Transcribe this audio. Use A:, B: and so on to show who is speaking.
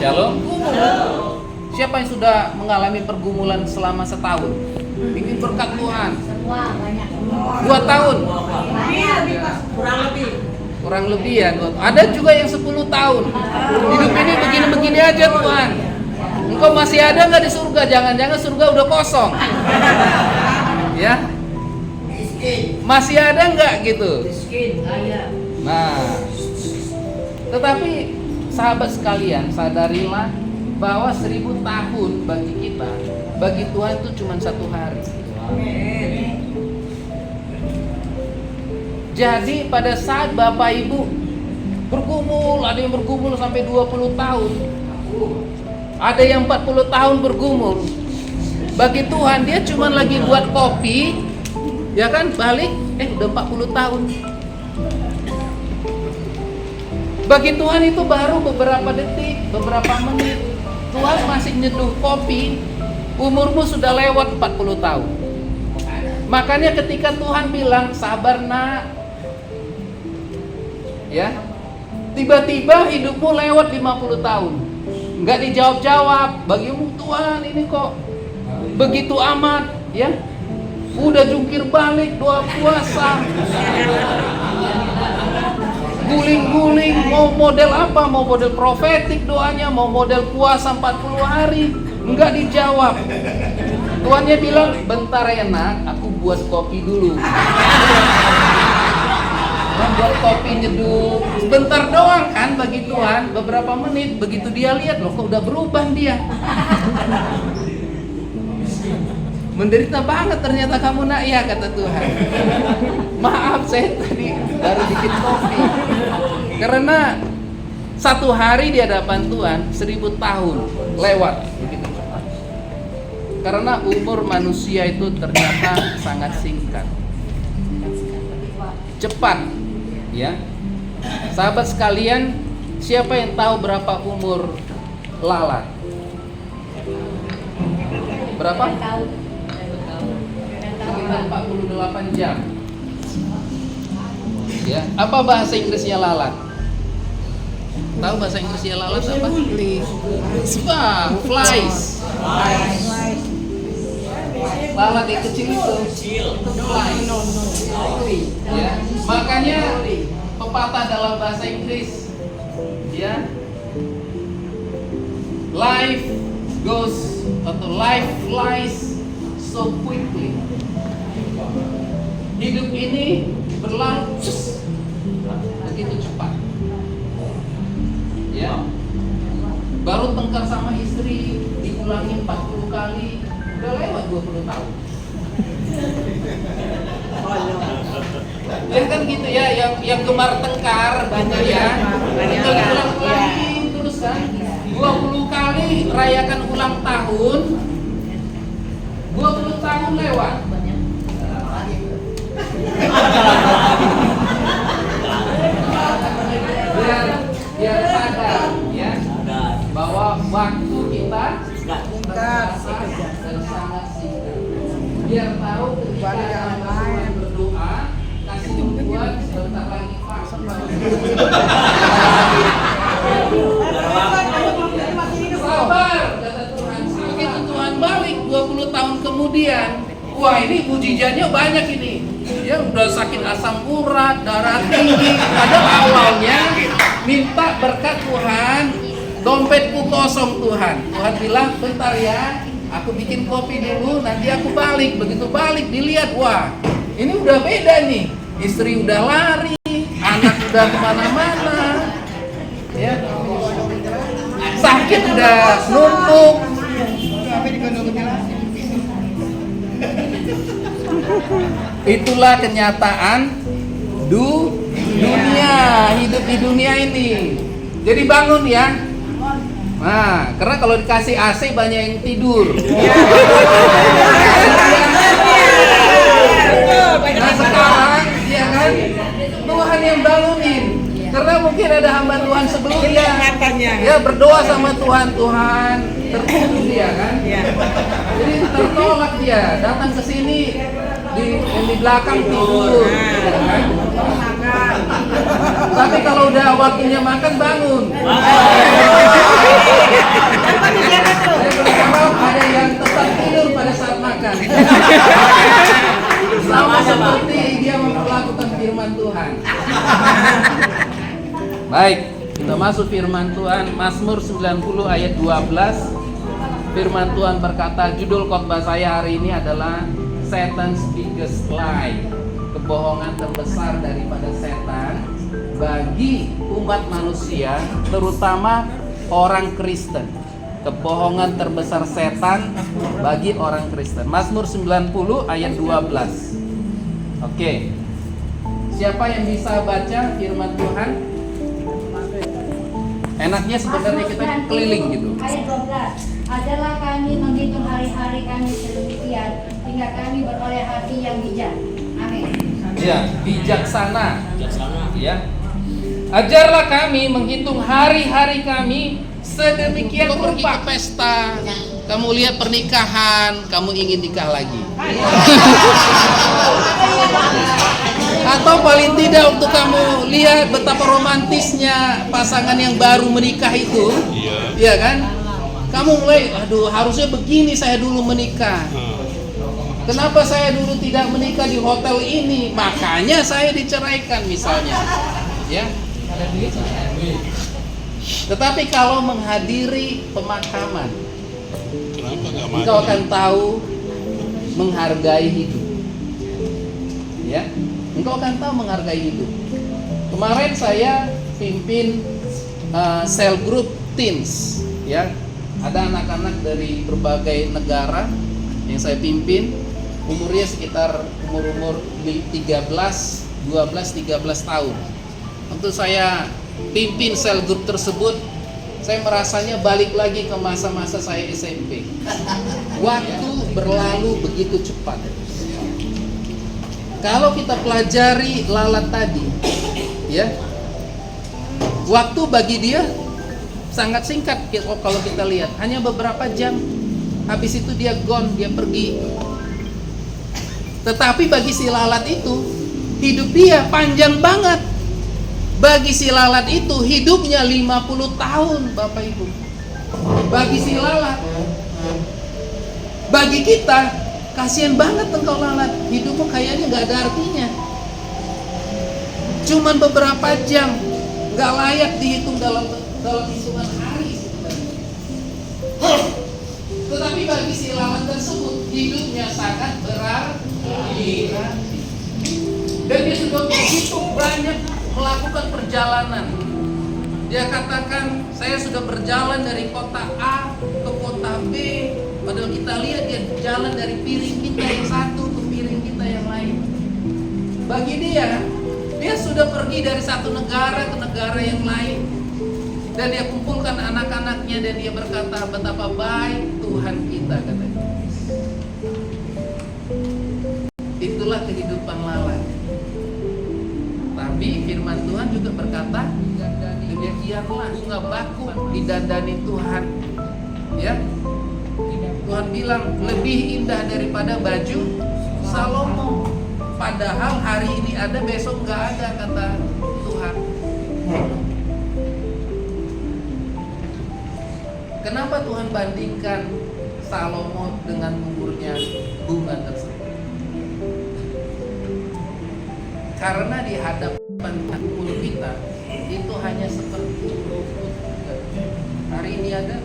A: Shalom. Siapa yang sudah mengalami pergumulan selama setahun? Ingin berkat Tuhan. 2 tahun. Kurang lebih ya. Ada juga yang 10 tahun. Hidup ini begini-begini aja Tuhan. Engkau masih ada nggak di surga? Jangan-jangan surga udah kosong. Ya. Masih ada nggak gitu? Nah, tetapi sahabat sekalian, sadarilah bahwa 1000 tahun bagi kita, bagi Tuhan itu cuma 1 hari. Jadi pada saat Bapak Ibu bergumul, ada yang bergumul sampai 20 tahun, ada yang 40 tahun bergumul, bagi Tuhan dia cuma lagi buat kopi, ya kan, balik, udah 40 tahun. Bagi Tuhan itu baru beberapa detik, beberapa menit. Tuhan masih nyeduh kopi, umurmu sudah lewat 40 tahun. Makanya ketika Tuhan bilang, sabar nak, ya, tiba-tiba hidupmu lewat 50 tahun, nggak dijawab-jawab. Bagimu Tuhan ini kok begitu amat, ya, udah jungkir balik, doa puasa, guling-guling, mau model apa, mau model profetik doanya, mau model puasa 40 hari, enggak dijawab. Tuannya bilang, bentar ya nak, aku buat kopi dulu. Buat kopi nyeduh, sebentar doang kan bagi Tuhan, beberapa menit. Begitu dia lihat, loh kok udah berubah dia. Menderita banget ternyata kamu nak, ya kata Tuhan. Maaf saya tadi baru bikin kopi. Karena 1 hari di hadapan Tuhan 1000 tahun lewat begitu cepat. Karena umur manusia itu ternyata sangat singkat, cepat, ya. Sahabat sekalian, siapa yang tahu berapa umur lalat? Berapa? Sekitar 48 jam. Ya, apa bahasa Inggrisnya lalat? Tahu bahasa Inggrisnya lalat apa? Flies. Lalat yang kecil itu. Flies. Ya, makanya pepatah dalam bahasa Inggris, ya, life goes atau life flies so quickly. Hidup ini berlalu begitu cepat, ya. Baru tengkar sama istri diulangi 40 kali, udah lewat 20 tahun. Ya kan gitu ya, yang gemar tengkar banyak ya, kita ulang-ulangi terus kan, 20 kali rayakan ulang tahun, 20 tahun lewat. Biar sadar, ya, bahwa waktu kita singkat dan sangat singkat. Biar tahu ketika Tuhan berdoa, kasih Tuhan sebentar lagi Pak. Sabar, kata Tuhan. Begitu Tuhan balik 20 tahun kemudian, wah ini mujizatnya banyak ini. Ya udah sakit asam urat, darah tinggi. Padahal awalnya minta berkat Tuhan, dompetku kosong Tuhan. Tuhan bilang, bentar ya, aku bikin kopi dulu, nanti aku balik. Begitu balik dilihat, wah ini udah beda nih. Istri udah lari, anak udah kemana-mana, ya, sakit udah numpuk. Itulah kenyataan dunia, hidup di dunia ini. Jadi bangun ya. Nah, karena kalau dikasih AC banyak yang tidur. Nah sekarang, ya kan, Tuhan yang bangunin. Karena mungkin ada hamba Tuhan sebelumnya, ya berdoa sama Tuhan, Tuhan tertidur dia kan. Jadi tertolak dia, datang ke sini. Yang di belakang tidur, kan? Tapi kalau udah waktunya makan bangun. masuk firman Tuhan. Mazmur 90 ayat 12. Firman Tuhan berkata, judul khotbah saya hari ini adalah Satan's Biggest Lie. Kebohongan terbesar daripada setan bagi umat manusia, terutama orang Kristen. Kebohongan terbesar setan bagi orang Kristen. Mazmur 90 ayat 12. Oke. Siapa yang bisa baca firman Tuhan? Enaknya sebenarnya kita keliling gitu.
B: Ayat 12. Adalah kami menghitung hari-hari kami sedemikian hingga kami beroleh hati yang bijak. Amin.
A: Ya, bijaksana. Ya. Ajarlah kami menghitung hari-hari kami sedemikian rupa. Pergi ke pesta, kamu lihat pernikahan, kamu ingin nikah lagi. Atau paling tidak untuk kamu lihat betapa romantisnya pasangan yang baru menikah itu. Iya kan? Kamu mulai, aduh harusnya begini saya dulu menikah. Kenapa saya dulu tidak menikah di hotel ini? Makanya saya diceraikan misalnya. Ya. Tetapi kalau menghadiri pemakaman, engkau akan tahu menghargai hidup. Ya, engkau akan tahu menghargai hidup. Kemarin saya pimpin cell group teens, ya. Ada anak-anak dari berbagai negara yang saya pimpin, umurnya sekitar umur 13 tahun. Waktu saya pimpin cell group tersebut, saya merasanya balik lagi ke masa-masa saya SMP. Waktu berlalu begitu cepat. Kalau kita pelajari lalat tadi, ya, waktu bagi dia sangat singkat. Kalau kita lihat, hanya beberapa jam. Habis itu dia gone, dia pergi. Tetapi bagi si lalat itu, hidup dia panjang banget. Bagi si lalat itu hidupnya 50 tahun, Bapak Ibu. Bagi si lalat. Bagi kita, kasihan banget engkau lalat. Hidupmu kayaknya gak ada artinya. Cuman beberapa jam, gak layak dihitung dalam hitungan hari sebenarnya. Tetapi bagi si lalat tersebut, hidupnya sangat berarti. Dan dia sudah begitu banyak melakukan perjalanan. Dia katakan, saya sudah berjalan dari kota A ke kota B. Padahal kita lihat dia jalan dari piring kita yang satu ke piring kita yang lain. Bagi dia sudah pergi dari satu negara ke negara yang lain. Dan dia kumpulkan anak-anaknya dan dia berkata, betapa baik Tuhan kita, katanya. Itulah kehidupan lalat. Tapi firman Tuhan juga berkata, demikianlah bunga bakung didandani Tuhan. Ya, Tuhan bilang lebih indah daripada baju Salomo. Padahal hari ini ada, besok nggak ada, kata Tuhan. Kenapa Tuhan bandingkan Salomo dengan umurnya bunga tersebut? Karena di hadapan umur kita itu hanya seperti rumput. Hari ini ada,